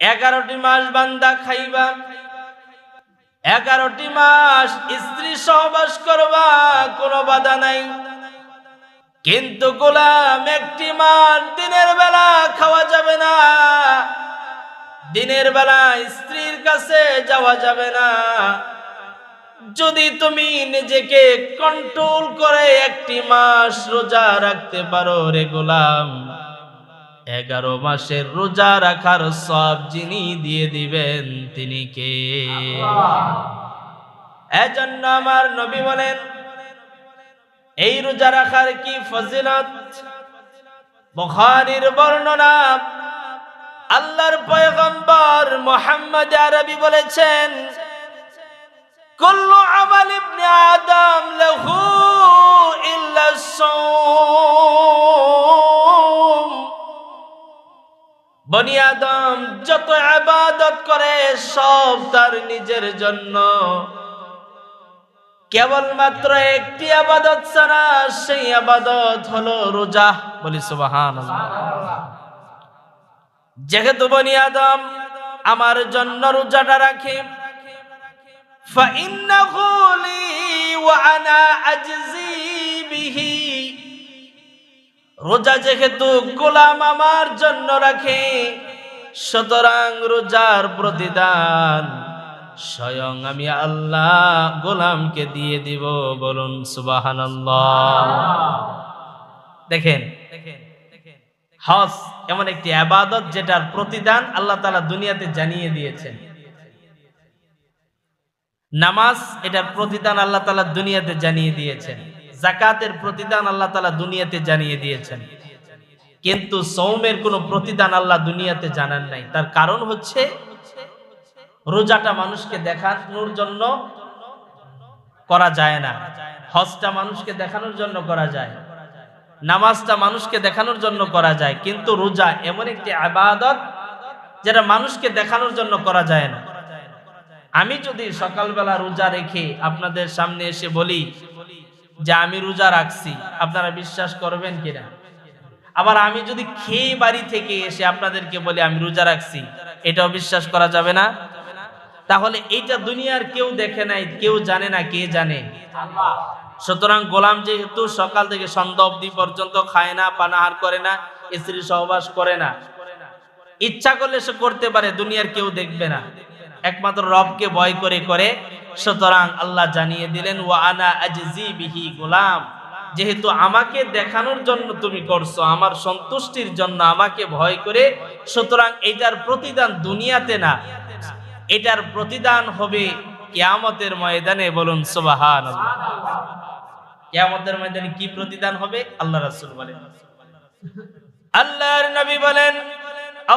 11টি মাস বান্দা খাইবা, 11টি মাস স্ত্রী সহবাস করবা, কোনো বাধা নাই। কিন্তু গোলাম একটি মাস দিনের বেলা খাওয়া যাবে না, দিনের বেলা স্ত্রীর কাছে যাওয়া যাবে না। যদি তুমি নিজেকে কন্ট্রোল করে একটি মাস রোজা রাখতে পারো রে গোলাম, 11 মাসের রোজা রাখার সব যিনি দিয়ে দিবেন তিনি কে? এজন্য আমার নবী বলেন এই রোজা রাখার কি ফজিলত। বুখারীর বর্ণনা, আল্লাহর পয়গম্বর মুহাম্মদ আরবি বলেছেন, কুল্লু আমাল ইবনে আদম লাহু ইল্লা সাওম। বনি আদম যত ইবাদত করে সব তার নিজের জন্য, কেবলমাত্র একটি ইবাদত ছাড়া, সেই ইবাদত হলো রোজা। বলি সুবহানাল্লাহ। যেহেতু বনি আদম আমার জন্য রোজাটা রাখে, ফাইন্নাহু লি ওয়া আনা আজজি বিহি। রোজা যেহেতু গোলাম আমার জন্য রাখে, সুতরাং রোজার প্রতিদান স্বয়ং আমি আল্লাহ গোলামকে দিয়ে দিব। বলুন সুবহানাল্লাহ। দেখেন, হজ এমন একটি ইবাদত যেটার প্রতিদান আল্লাহ তাআলা দুনিয়াতে জানিয়ে দিয়েছেন। নামাজ, এটার প্রতিদান আল্লাহ তাআলা দুনিয়াতে জানিয়ে দিয়েছেন। যাকাতের প্রতিদান আল্লাহ তাআলা দুনিয়াতে জানিয়ে দিয়েছেন। কিন্তু সওমের কোনো প্রতিদান আল্লাহ দুনিয়াতে জানান নাই। তার কারণ হচ্ছে রোজাটা মানুষকে দেখানোর জন্য করা যায় না, হজটা মানুষকে দেখানোর জন্য করা যায়, নামাজটা মানুষকে দেখানোর জন্য করা যায়। কিন্তু রোজা এমন একটি ইবাদত যেটা মানুষকে দেখানোর জন্য করা যায় না। আমি যদি সকালবেলা রোজা রেখে আপনাদের সামনে এসে বলি যে আমি রোজা রাখছি, আপনারা বিশ্বাস করবেন কিনা? আবার আমি যদি খেয়ে বাড়ি থেকে এসে আপনাদেরকে বলি আমি রোজা রাখছি, এটাও বিশ্বাস করা যাবে না। তাহলে এইটা দুনিয়ার কেউ দেখে নাই, কেউ জানে না। কে জানে? আল্লাহ। সুতরাং গোলাম যেহেতু সকাল থেকে সন্ধ্যা অবধি পর্যন্ত খায় না, পানাহার করে না, স্ত্রী সহবাস করে না, ইচ্ছা করলে সে করতে পারে, দুনিয়ার কেউ দেখবে না, একমাত্র রবকে ভয় করে করে। সুতরাং আল্লাহ জানিয়ে দিলেন ওয়া আনা আজজি বিহি। গোলাম, যেহেতু আমাকে দেখানোর জন্য তুমি করছো, আমার সন্তুষ্টির জন্য আমাকে ভয় করে, সুতরাং এটার প্রতিদান দুনিয়াতে না, এটার প্রতিদান হবে কিয়ামতের ময়দানে। বলুন সুবহানাল্লাহ। কিয়ামতের ময়দানে কি প্রতিদান হবে? আল্লাহ রাসূল বলেন, আল্লাহর নবী বলেন,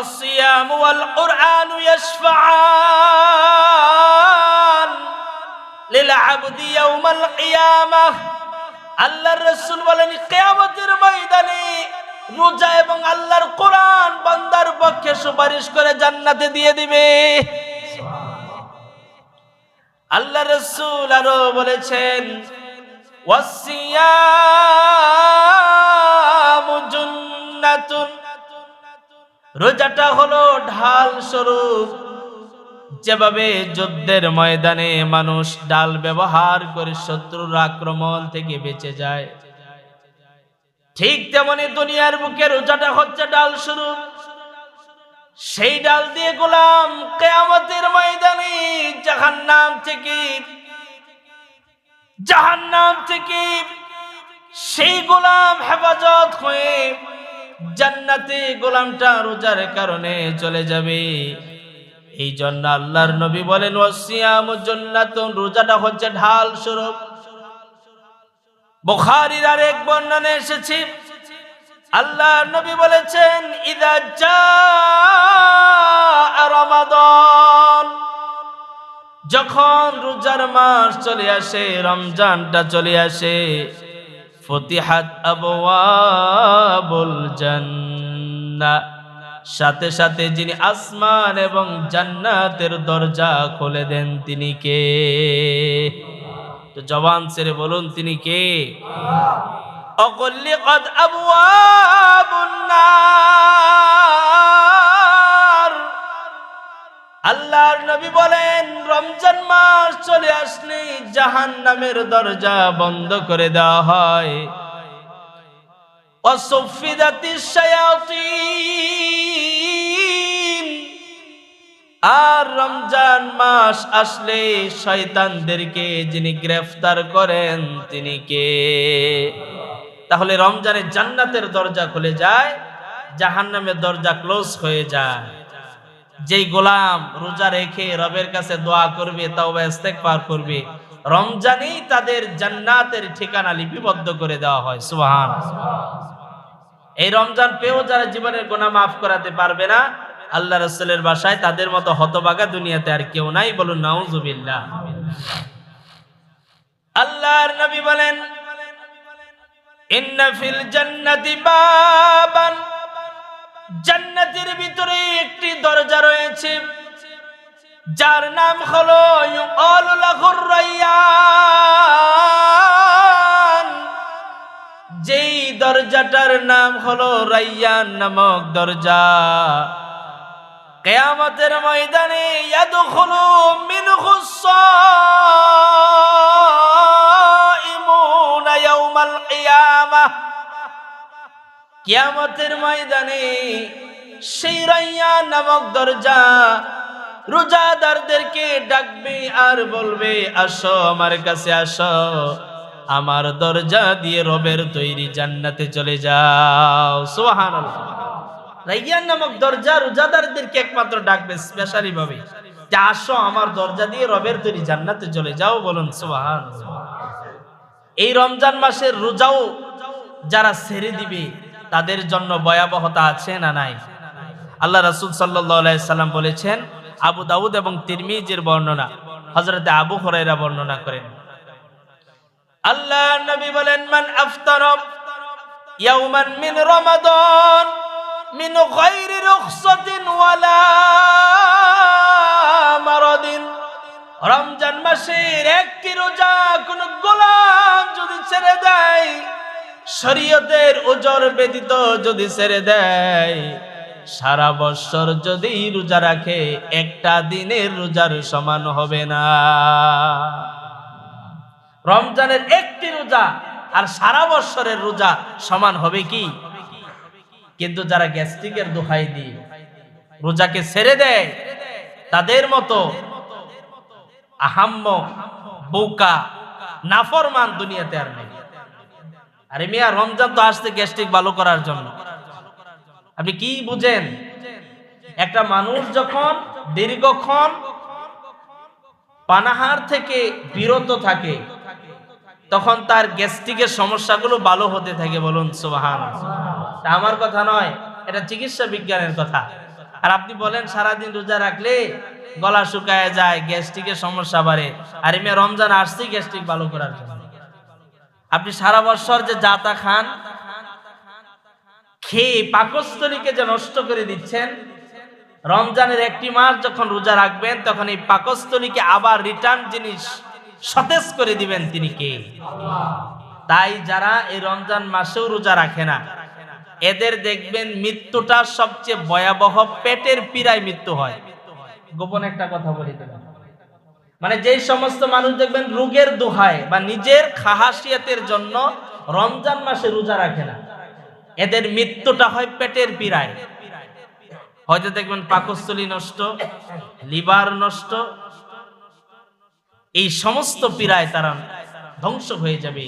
আসিয়ামু ওয়াল কুরআনু ইয়াশফাআন লিল আবদি ইয়াউমাল কিয়ামাহ। আল্লাহর রাসূল বলেন, কিয়ামতের ময়দানে রোজা এবং আল্লাহর কোরআন বান্দার পক্ষে সুপারিশ করে জান্নাতে দিয়ে দিবে। আল্লাহ রাসূল আরো বলেছেন, ওয়াসিয়ামু জুন্নাতুন। রোজাটা হলো ঢাল স্বরূপ। যেভাবে যুদ্ধের ময়দানে মানুষ ঢাল ব্যবহার করে শত্রুর আক্রমণ থেকে বেঁচে যায়, ঠিক তেমনি দুনিয়ার বুকে রোজাটা হচ্ছে ঢাল স্বরূপ। সেই ডাল দিয়ে গোলাম কিয়ামতের ময়দানে জাহান্নাম থেকে সেই গোলাম হেফাজত হয়ে জান্নাতে গোলামটা রোজার কারণে চলে যাবে। এই জন্য আল্লাহর নবী বলেন, ওয়াসিয়ামু জান্নাতুন। রোজাটা হচ্ছে ঢাল স্বরূপ। বুখারীর আরেক বর্ণনায় এসেছে, আল্লাহর নবী বলেছেন, ইযা জাআ রমাদান। যখন রোজার মাস চলে আসে, রমজানটা চলে আসে, ফতিহাত আবওয়াবুল জান্নাহ। সাথে সাথে যিনি আসমান এবং জান্নাতের দরজা খুলে দেন তিনি কে? তো জবান ছেড়ে বলুন তিনি কে? অগলিকাত আবওয়াবুন নার। আল্লাহর নবী বলেন রমজান মাস চলে আসলে জাহান্নামের দরজা বন্ধ করে দেওয়া হয়। ওয়াসুফিদাতিশ শায়াতিন, আর রমজান মাস আসলে শয়তানদেরকে যিনি গ্রেফতার করেন তিনি কে? তাহলে রমজানে জান্নাতের দরজা খুলে যায়, জাহান্নামের দরজা ক্লোজ হয়ে যায়। যেই গোলাম রোজা রেখে রবের কাছে দোয়া করবে, তাওবা ইস্তেগফার করবে, রমজানেই তাদের জান্নাতের ঠিকানা লিপিবদ্ধ করে দেওয়া হয়। সুবহানাল্লাহ। এই রমজান পেয়েও যারা জীবনের গুনাহ মাফ করাতে পারবে না, আল্লাহ রাসূলের ভাষায় তাদের মতো হতভাগা দুনিয়াতে আর কেউ নাই। বলুন নাউজুবিল্লাহ। আল্লাহর নবী বলেন ইন্না ফিল জান্নাতি বাবান, জান্নাতের ভিতরে একটি দরজা রয়েছে যার নাম হলো ইউকালু লাহুর রায়্যান। যেই দরজাটার নাম হলো রায়্যান নামক দরজা, কিয়ামতের ময়দানে ইয়াদখুলু মিনহুস সাইমুনা ইয়াওমাল কিয়ামাহ। কিয়ামতের ময়দানে সেই রায়্যান নামক দরজা রোজাদারদেরকে ডাকবে আর বলবে, আসো আমার কাছে আসো, আমার দরজা দিয়ে রবের তৈরি জান্নাতে চলে যাও। সুবহানাল্লাহ। রায়্যান নামক দরজা রোজাদারদেরকে একমাত্র ডাকবে স্পেশালি ভাবে, যে আসো আমার দরজা দিয়ে রবের তৈরি জান্নাতে চলে যাও। বলুন সুবহানাল্লাহ। এই রমজান মাসের রোজাও যারা ছেড়ে দিবে তাদের জন্য ভয়াবহতা আছে না নাই? আল্লাহ রাসূল সাল্লাল্লাহু আলাইহি সাল্লাম বলেছেন, আবু দাউদ এবং তিরমিজির বর্ণনা, হযরতে আবু হুরায়রা বর্ণনা করেন, আল্লাহর নবী বলেন, মান আফতারা ইয়াওমান মিন রমাদান মিন গায়রি রুখসাতিন ওয়ালা মারাদিন। রমজান মাসের একটি রোজা কোন গোলাম যদি ছেড়ে দেয়, শরীয়তের ওজর ব্যতীত যদি ছেড়ে দেয়, সারা বছর যদি রোজা রাখে একটা দিনের রোজার সমান হবে না। রমজানের একটি রোজা আর সারা বছরের রোজা সমান হবে কি? কিন্তু যারা গ্যাস্ট্রিকের দোহাই দিয়ে রোজাকে ছেড়ে দেয়, তাদের মতো আহাম্ম বোকা নাফরমান দুনিয়াতে আর নেই। আরে মিয়া, রমজান তো আসছে গ্যাস্ট্রিক ভালো করার জন্য। আপনি কি বুঝেন? একটা মানুষ যখন দীর্ঘক্ষণ পানাহার থেকে বিরত থাকে, তখন তার গ্যাস্ট্রিকের সমস্যাগুলো ভালো হতে থাকে। বলুন সুবহানাল্লাহ। আমার কথা নয়, এটা চিকিৎসা বিজ্ঞানের কথা। আর আপনি বলেন সারাদিন রোজা রাখলে গলা শুকায় যায়, গ্যাস্ট্রিকের সমস্যা বাড়ে। আর এমনি রমজান আসছে গ্যাস্ট্রিক ভালো করার জন্য। আপনি সারা বছর যে জাতা খান, খেয়ে পাকস্থলীকে যে নষ্ট করে দিচ্ছেন, রমজানের একটি মাস যখন রোজা রাখবেন তখন এই পাকস্থলীকে আবার রিটার্ন জিনিস সতেজ করে দিবেন তিনি কে? তাই যারা এই রমজান মাসেও রোজা রাখে না, এদের দেখবেন মৃত্যুটা সবচেয়ে ভয়াবহ পেটের পীড়ায় মৃত্যু হয়। গোপন একটা কথা বলি দেবেন, মানে যেই সমস্ত মানুষ দেখবেন রোগের দোহায় বা নিজের খাহাসিয়াতের জন্য রমজান মাসে রোজা রাখে না, এদের মৃত্যুটা হয় পেটের পীড়ায়। হয়তো দেখবেন পাকস্থলী নষ্ট, লিভার নষ্ট, এই সমস্ত পীড়ায় তারা ধ্বংস হয়ে যাবে,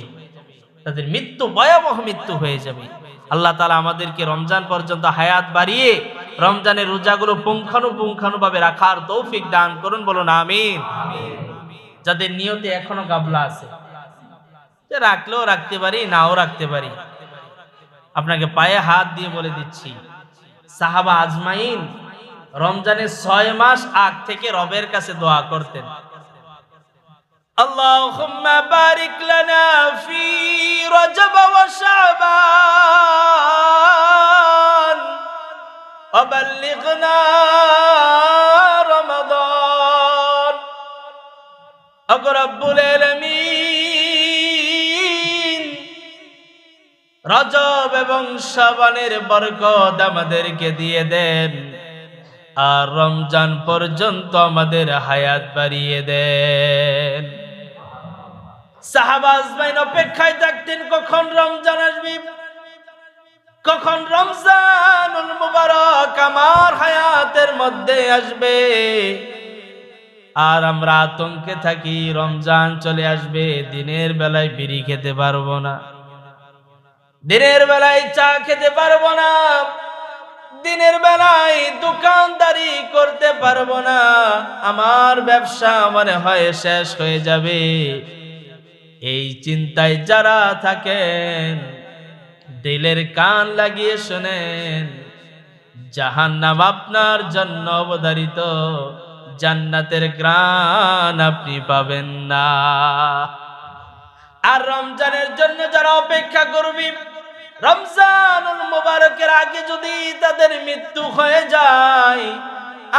তাদের মৃত্যু ভয়াবহ মৃত্যু হয়ে যাবে। আল্লাহ তাআলা আমাদেরকে রমজান পর্যন্ত হায়াত বাড়িয়ে রমজানের রোজাগুলো পুঙ্খানুপুঙ্খানুভাবে রাখার তৌফিক দান করুন। বলুন আমিন। যাদের নিয়তে এখনো গাবলা আছে, যে রাখলেও রাখতে পারি, নাও রাখতে পারি, আপনাকে পায়ে হাত দিয়ে বলে দিচ্ছি, সাহাবা আজমাইন রমজানের 6 মাস আগ থেকে রবের কাছে দোয়া করতেন, আল্লাহুম্মা বারিক লানা ফি রজব ওয়া শাবান ওয়া বাল্লিগনা রমাদান। ওগো রব্বুল আলামিন, রজব এবং শাবানের বরকত আমাদেরকে দিয়ে দেন। আর রমজান পর্যন্ত আমাদের হায়াত বাড়িয়ে দেন। সাহাবা আজমাইন অপেক্ষায় থাকতেন কখন রমজান আসবে, কখন রমজানুল মুবারক আমার হায়াতের মধ্যে আসবে। আর আমরা আতঙ্কে থাকি রমজান চলে আসবে, দিনের বেলায় বিড়ি খেতে পারবো না, দিনের বেলায় চা খেতে পারবো না, দিনের বেলায় দোকানদারি করতে পারবো না, আমার ব্যবসা মনে হয় শেষ হয়ে যাবে। এই চিন্তায় যারা থাকেন দিলের কান লাগিয়ে শোনেন, জাহান্নাম আপনার জন্য অবধারিত, জান্নাতের গ্রাণ আপনি পাবেন না। আর রমজানের জন্য যারা অপেক্ষা করবে, রমজানুল মুবারকের আগে যদি তাদের মৃত্যু হয়ে যায়,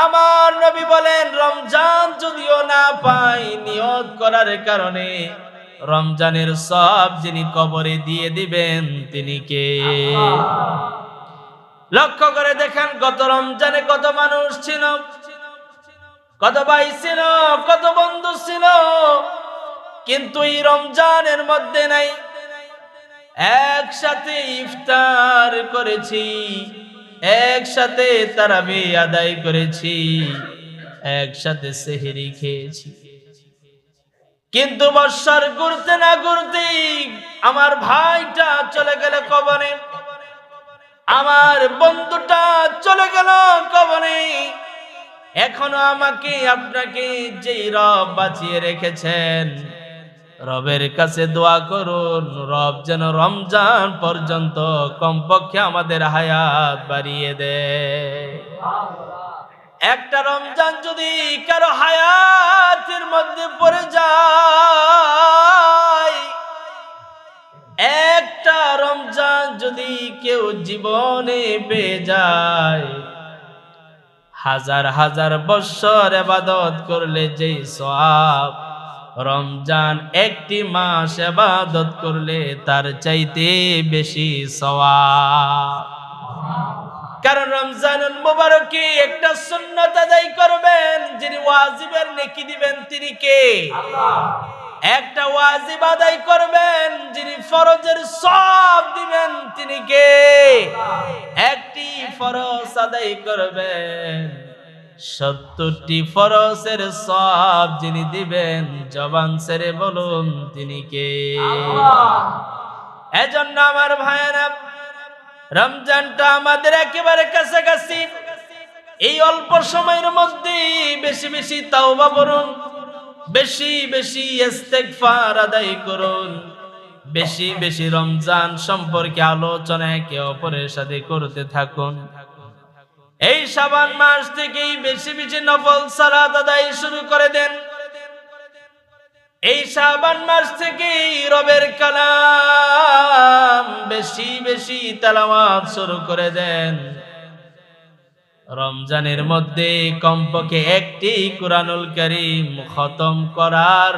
আমার নবী বলেন রমজান যদিও না পাই, নিয়ত করার কারণে রমজানের সব যিনি কবরে দিয়ে দিবেন তিনি কে? লক্ষ্য করে দেখেন গত রমজানে কত মানুষ ছিল, কত ভাই ছিল, কত বন্ধু ছিল, কিন্তু এই রমজানের মধ্যে নাই। একসাথে ইফতার করেছি, একসাথে তারাবি আদায় করেছি, একসাথে সেহরি খেয়েছি, কিন্তু বৎসর ঘুরতে না ঘুরতেই আমার ভাইটা চলে গেল কবরে, আমার বন্ধুটা চলে গেল কবরে। এখনো আমাকে আপনাকে যেই রব বাঁচিয়ে রেখেছেন, রবের কাছে দোয়া করুন, রব যেন রমজান পর্যন্ত কমপক্ষে আমাদের হায়াত বাড়িয়ে দেয়। একটা রমজান যদি কারো হায়াতের মধ্যে পড়ে যায়, একটা রমজান যদি কেউ জীবনে পেয়ে যায়, হাজার হাজার বছর ইবাদত করলে যেই সওয়াব, রমজান একটি মাস ইবাদত করলে তার চাইতে বেশি সওয়াব। কারণ রমজানুল মুবারকে একটা সুন্নাত আদায় করবেন, যিনি ওয়াজিবের নেকি দিবেন তিনি কে? আল্লাহ। একটা ওয়াজিব আদায় করবেন, যিনি ফরজের সওয়াব দিবেন তিনি কে? আল্লাহ। একটি ফরজ আদায় করবেন, 70টি ফরজের সওয়াব যিনি দিবেন, জবান ছেড়ে বলুন তিনি কে? আল্লাহ। এজন্য আমার ভাইয়েরা, রমজানটা আমাদের একেবারে কাছাকাছি। এই অল্প সময়ের মধ্যে বেশি বেশি তাওবা করুন, বেশি বেশি ইস্তেগফার আদায় করুন, বেশি বেশি রমজান সম্পর্কে আলোচনা একে অপরের সাথে করতে থাকুন। এই শাবান মাস থেকেই বেশি বেশি নফল সালাত আদায় শুরু করে দেন। এই শাবান মাস থেকেই রবের কালাম বেশি বেশি তেলাওয়াত শুরু করে দেন। রমজানের মধ্যে কমপক্ষে একটি কুরআনুল কারীম খতম করার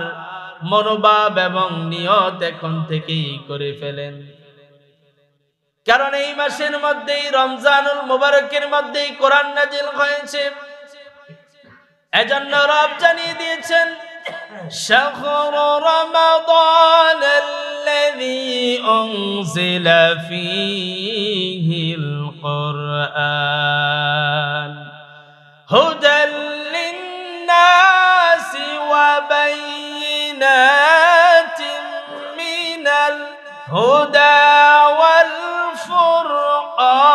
মনোভাব এবং নিয়ত এখন থেকেই করে ফেলেন। কারণ এই মাসের মধ্যেই, রমজানুল মুবারকের মধ্যেই কোরআন নাজিল হয়েছে। এজন্য রব জানিয়ে দিয়েছেন, শাহরু রমাদানাল্লাযী উনজিলা ফীহিল কুরআন হুদাল লিন্নাসি ওয়া বাইয়িনাতিন মিনাল হুদা ওয়াল ফুরকান।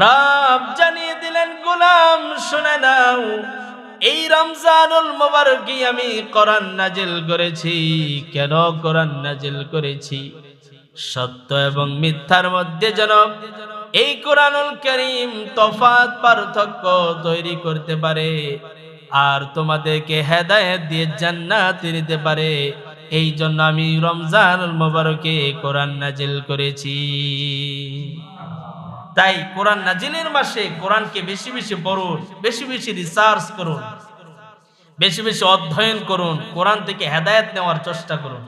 রব জানিয়ে দিলেন, গোলাম শুনে নাও, এই রমজানুল মুবারকে আমি কোরআন নাজিল করেছি। কেন কোরআন নাজিল করেছি? সত্য এবং মিথ্যার মধ্যে যেন এই কোরআনুল কারীম তফাৎ পার্থক্য তৈরি করতে পারে, আর তোমাদেরকে হেদায়েত দিয়ে জান্নাতে নিতে পারে। এই জন্য আমি রমজানুল মুবারকে কোরআন নাজিল করেছি। তাই কোরআন নাজিলের মাসে কোরআনকে বেশি বেশি পড়ুন, বেশি বেশি রিসার্চ করুন, বেশি বেশি অধ্যয়ন করুন, কোরআন থেকে হেদায়েত নেওয়ার চেষ্টা করুন।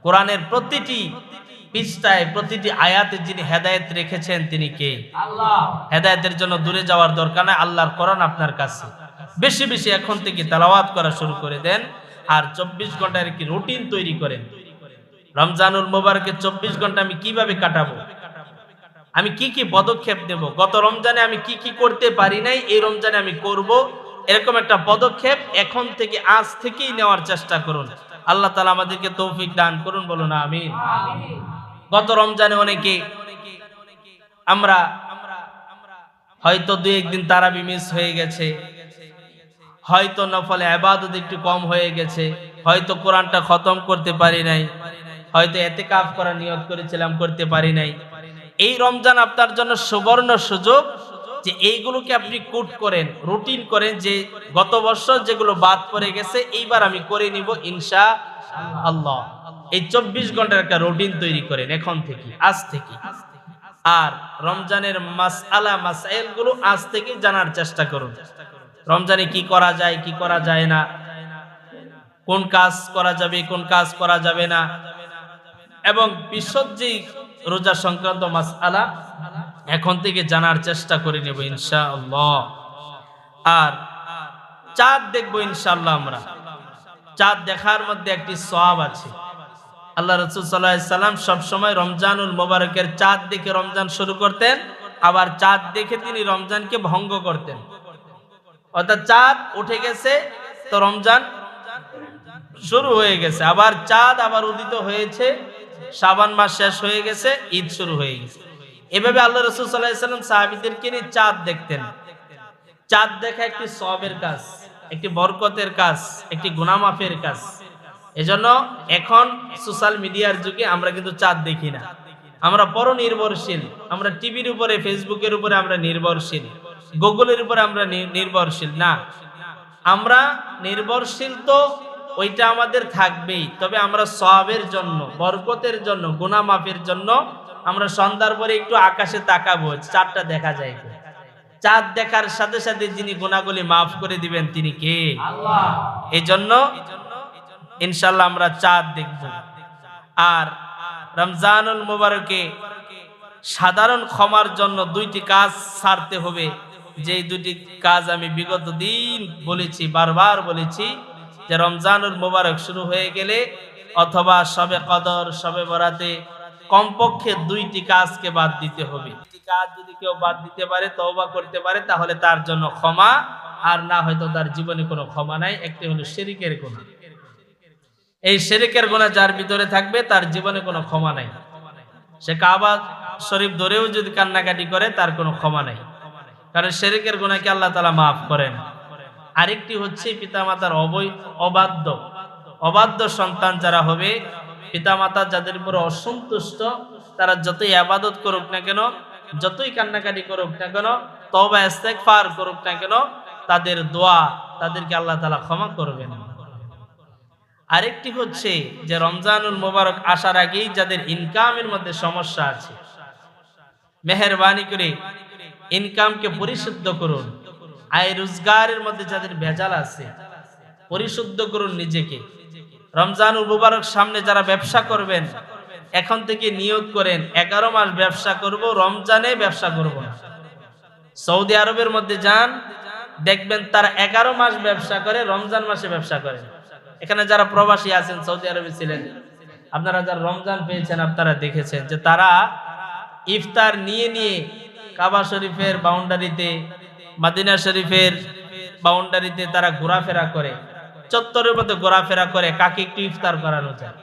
কোরআনের প্রতিটি পৃষ্ঠায় প্রতিটি আয়াতে যিনি হেদায়েত রেখেছেন তিনি কে? আল্লাহ। হেদায়েতের জন্য দূরে যাওয়ার দরকার নাই, আল্লাহর কোরআন আপনার কাছে। বেশি বেশি এখন থেকে তেলাওয়াত করা শুরু করে দেন, আর 24 ঘন্টার কি রুটিন তৈরি করেন। রমজানুল মুবারকে 24 ঘন্টা আমি কিভাবে কাটাবো, আমি কি কি পদক্ষেপ নেব, গত রমজানে আমি কি কি করতে পারি নাই, এই রমজানে আমি করব, এরকম একটা পদক্ষেপ এখন থেকে আজ থেকেই নেওয়ার চেষ্টা করুন। আল্লাহ তাআলা আমাদেরকে তৌফিক দান করুন, বলুন আমিন। গত রমজানে অনেকে আমরা হয়তো 2-1 দিন তারাবি মিস হয়ে গেছে, হয়তো নফলে ইবাদত একটু কম হয়ে গেছে, হয়তো কোরআনটা খতম করতে পারি নাই, হয়তো ইতিকাফ করার নিয়ত করেছিলাম করতে পারি নাই। এই রমজান আপনার জন্য সুবর্ণ সুযোগ যে এইগুলোকে আপনি কুট করেন, রুটিন করেন, যে গত বছর যেগুলো বাদ পড়ে গেছে এইবার আমি করে নিব ইনশাআল্লাহ। এই 24 ঘন্টার একটা রুটিন তৈরি করেন এখন থেকে, আজ থেকে। আর রমজানের মাসআলা মাসাইল গুলো আজ থেকে জানার চেষ্টা করুন। রমজানে কি করা যায়, কি করা যায় না, কোন কাজ করা যাবে, কোন কাজ করা যাবে না, এবং বিশুদ্ধি রোজা সংক্রান্ত মাসআলা এখন থেকে জানার চেষ্টা করে নেব ইনশাআল্লাহ। আর চাঁদ দেখবো ইনশাআল্লাহ। আমরা চাঁদ দেখার মধ্যে একটি সওয়াব আছে। আল্লাহ রাসূল সাল্লাল্লাহু আলাইহি সাল্লাম সব সময় রমজানুল মুবারকের চাঁদ দেখে রমজান শুরু করতেন, আবার চাঁদ দেখে তিনি রমজানকে ভঙ্গ করতেন। অর্থাৎ চাঁদ উঠে গেছে তো রমজান শুরু হয়ে গেছে, আবার চাঁদ আবার উদিত হয়েছে, শাবান মাস শেষ হয়ে গেছে, ঈদ শুরু হয়ে গেছে। এভাবে আল্লাহ রাসূল সাল্লাল্লাহু আলাইহি সাল্লাম সাহাবীদেরকে নিয়ে চাঁদ দেখতেন। চাঁদ দেখা একটি সওয়াবের কাজ, একটি বরকতের কাজ, একটি গুনাহ মাফের কাজ। এজন্য এখন সোশ্যাল মিডিয়ার যুগে আমরা কিন্তু চাঁদ দেখি না, আমরা পরনির্ভরশীল। আমরা টিভির উপরে, ফেসবুকের উপরে আমরা নির্ভরশীল, গুগলের উপরে আমরা নির্ভরশীল না। আমরা নির্ভরশীল তো ওইটা আমাদের থাকবেই, তবে আমরা সওয়াবের জন্য, বরকতের জন্য, গুনাহ মাফের জন্য আমরা সন্ধ্যার পরে একটু আকাশে তাকাবো, চাঁদটা দেখা যায়। চাঁদ দেখার সাথে সাথে যিনি গুনাহগুলি মাফ করে দিবেন তিনি কে? আল্লাহ। এই জন্য ইনশাআল্লাহ আমরা চাঁদ দেখব। আর রমজানুল মুবারকে সাধারণ ক্ষমার জন্য 2টি কাজ ছাড়তে হবে, যেই 2টি কাজ আমি বিগত দিন বলেছি, বারবার বলেছি, যে রমজানুল মুবারক শুরু হয়ে গেলে অথবা শবে কদর, শবে বরাতে কমপক্ষে 2টি কাজকে বাদ দিতে হবে। 2টি কাজ যদি কেউ বাদ দিতে পারে, তওবা করতে পারে, তাহলে তার জন্য ক্ষমা, আর না হয়তো তার জীবনে কোনো ক্ষমা নাই। একটি হলো শিরকের গুনাহ। এই শিরকের গুনাহ যার ভিতরে থাকবে তার জীবনে কোনো ক্ষমা নাই। সে কাবা শরীফ ধরেও যদি কান্নাকাটি করে তার কোনো ক্ষমা নাই, কারণ শিরকের গুনাহকে আল্লাহ তাআলা মাফ করেন। আরেকটি হচ্ছে পিতামাতার অবাধ্য সন্তান যারা হবে, পিতামাতা যাদের উপর অসন্তুষ্ট, তারা যতই ইবাদত করুক না কেন, যতই কান্নাকাটি করুক না কেন, তওবা ইস্তেগফার করুক না কেন, তাদের দোয়া তাদেরকে আল্লাহ তাআলা ক্ষমা করবেন। আরেকটি হচ্ছে যে রমজানুল মুবারক আসার আগেই যাদের ইনকামের মধ্যে সমস্যা আছে, মেহেরবানি করে ইনকামকে পরিশুদ্ধ করুন। আয় রোজগারের মধ্যে যাদের ভেজাল আছে, পরিশুদ্ধ করুন নিজেকে। রমজানুল মুবারক সামনে যারা ব্যবসা করবেন, এখন থেকে নিয়ত করেন 11 মাস ব্যবসা করব, রমজানে ব্যবসা করব না। সৌদি আরবের মধ্যে যান, দেখবেন তারা 11 মাস ব্যবসা করে, রমজান মাসে ব্যবসা করে। এখানে যারা প্রবাসী আছেন, সৌদি আরবে ছিলেন, আপনারা যারা রমজান পেয়েছেন, আপনারা দেখেছেন যে তারা ইফতার নিয়ে নিয়ে কাবা শরীফের বাউন্ডারিতে, মদিনা শরীফের বাউন্ডারিতে তারা ঘোরাফেরা করে, চত্বরের মধ্যে ঘোরাফেরা করে। কাকে একটু ইফতার করানো যায়,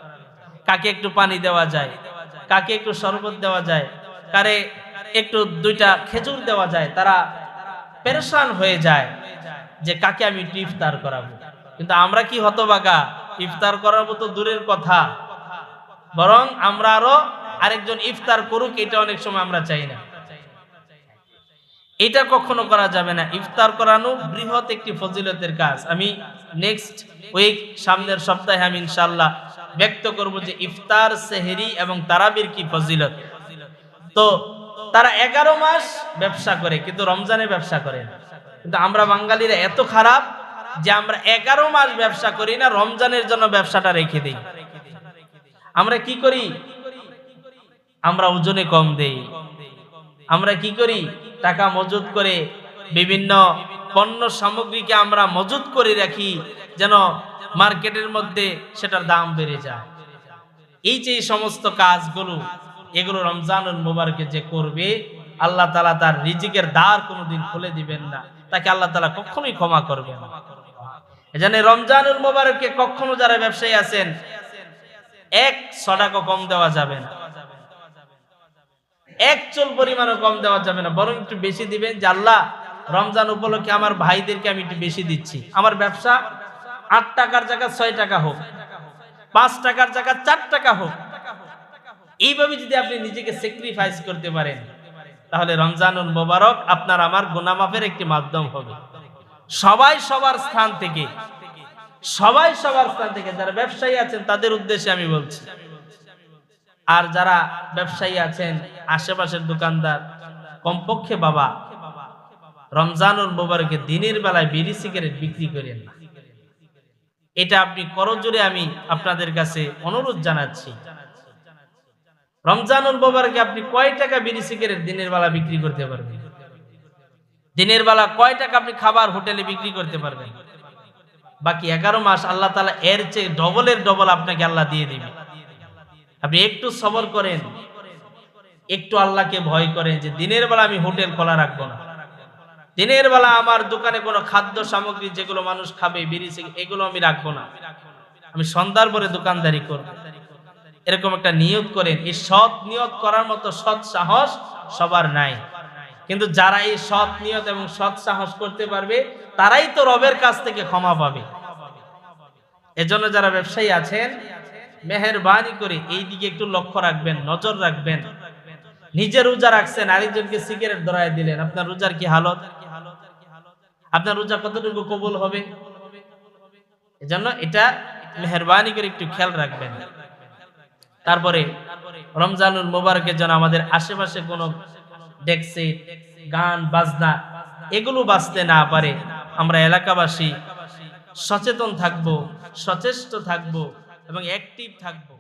কাকে একটু পানি দেওয়া যায়, কাকে একটু শরবত দেওয়া যায়, কারে একটু 2টা খেজুর দেওয়া যায়। তারা পেরেশান হয়ে যায় যে কাকে আমি একটু ইফতার করাবো। কিন্তু আমরা কি হতভাগা, ইফতার করাবো তো দূরের কথা, বরং আমরা আরো আরেকজন ইফতার করুক, এটা অনেক সময় আমরা চাই না। এটা কখনো করা যাবে না। ইফতার করানো বৃহৎ একটি ফজিলতের কাজ। আমি নেক্সট উইক, সামনের সপ্তাহে আমি ইনশাআল্লাহ ব্যক্ত করব যে ইফতার, সেহরি এবং তারাবির কি ফজিলত। তো তারা 11 মাস ব্যবসা করে কিন্তু রমজানে ব্যবসা করে না। কিন্তু আমরা বাঙালিরা এত খারাপ যে আমরা 11 মাস ব্যবসা করি না, রমজানের জন্য ব্যবসাটা রেখে দিই। আমরা কি করি, আমরা ওজনে কম দেই। আমরা কি করি? টাকা মজুত করে বিভিন্ন পণ্য সামগ্রীকে আমরা মজুত করে রাখি, যেন মার্কেটের মধ্যে সেটার দাম বেড়ে যায়। এই যে সমস্ত কাজগুলো, এগুলো রমজানুল মুবারকে যে করবে, আল্লাহ তাআলা তার রিজিকের দ্বার কোনোদিন খুলে দিবেন না, তাকে আল্লাহ তাআলা কখনোই ক্ষমা করবেন না। এজন্য রমজানুল মুবারকে কখনো যারা ব্যবসায়ী আছেন, এক সদাকা কম দেওয়া যাবে না, এক চুল পরিমাণও কম দেওয়া যাবে না, বরং একটু বেশি দিবেন। যে আল্লাহ, রমজান উপলক্ষে আমার ভাইদেরকে আমি একটু বেশি দিচ্ছি, আমার ব্যবসা 8 টাকার জায়গা 6 টাকা হোক, 5 টাকার জায়গা 4 টাকা হোক। এইভাবে যদি আপনি নিজেকে স্যাক্রিফাইস করতে পারেন, তাহলে রমজানুল মুবারক আপনার আমার গুনাহ মাফের একটি মাধ্যম হবে। সবাই সবার স্থান থেকে যারা ব্যবসায়ী আছেন তাদের উদ্দেশ্যে আমি বলছি, আর যারা ব্যবসায়ী আছেন আশেপাশের দোকানদার, কমপক্ষে বাবা রমজানুল মুবারকে দিনের বেলায় বিড়ি সিগারেট বিক্রি করেন না। এটা আপনি করজোরে আমি আপনাদের কাছে অনুরোধ জানাচ্ছি। রমজানুল মুবারকে আপনি কয় টাকা বিড়ি সিগারেট দিনের বেলা বিক্রি করতে পারবেন? দিনের বেলা কয় টাকা আপনি খাবার হোটেলে বিক্রি করতে পারবেন? বাকি 11 মাস আল্লাহ তাআলা এর চেয়ে ডবলের ডবল আপনাকে আল্লাহ দিয়ে দিবে। আপনি একটু সবর করেন, একটু আল্লাহকে ভয় করেন যে দিনের বেলা আমি হোটেল খোলা রাখবো না, দিনের বেলা আমার দোকানে কোনো খাদ্য সামগ্রী যেগুলো মানুষ খাবে, বিড়ি সিগারেট, এগুলো আমি রাখবো না, আমি সন্ধ্যার পরে দোকানদারি করব। এরকম একটা নিয়ত করেন। এই সৎ নিয়ত করার মতো সৎ সাহস সবার নাই, কিন্তু যারা এই সৎ নিয়ত এবং সৎ সাহস করতে পারবে, তারাই তো রবের কাছ থেকে ক্ষমা পাবে। এজন্য যারা ব্যবসায়ী আছেন, মেহেরবানি করে এই দিকে একটু লক্ষ্য রাখবেন, নজর রাখবেন। নিজে রোজা রাখছেন, আরেকজনকে সিগারেট ধরায় দিলেন, আপনার রোজার কি হালত? আপনার রোজা কতটুকু কবুল হবে? এজন্য এটা মেহেরবানি করে একটু খেয়াল রাখবেন। তারপরে রমজানুল মুবারকের জন্য আমাদের আশেপাশে কোনো ডেক্সে গান বাজনা এগুলো বাজতে না পারে, আমরা এলাকাবাসী সচেতন থাকবো, সচেষ্ট থাকবো এবং অ্যাক্টিভ থাকবো।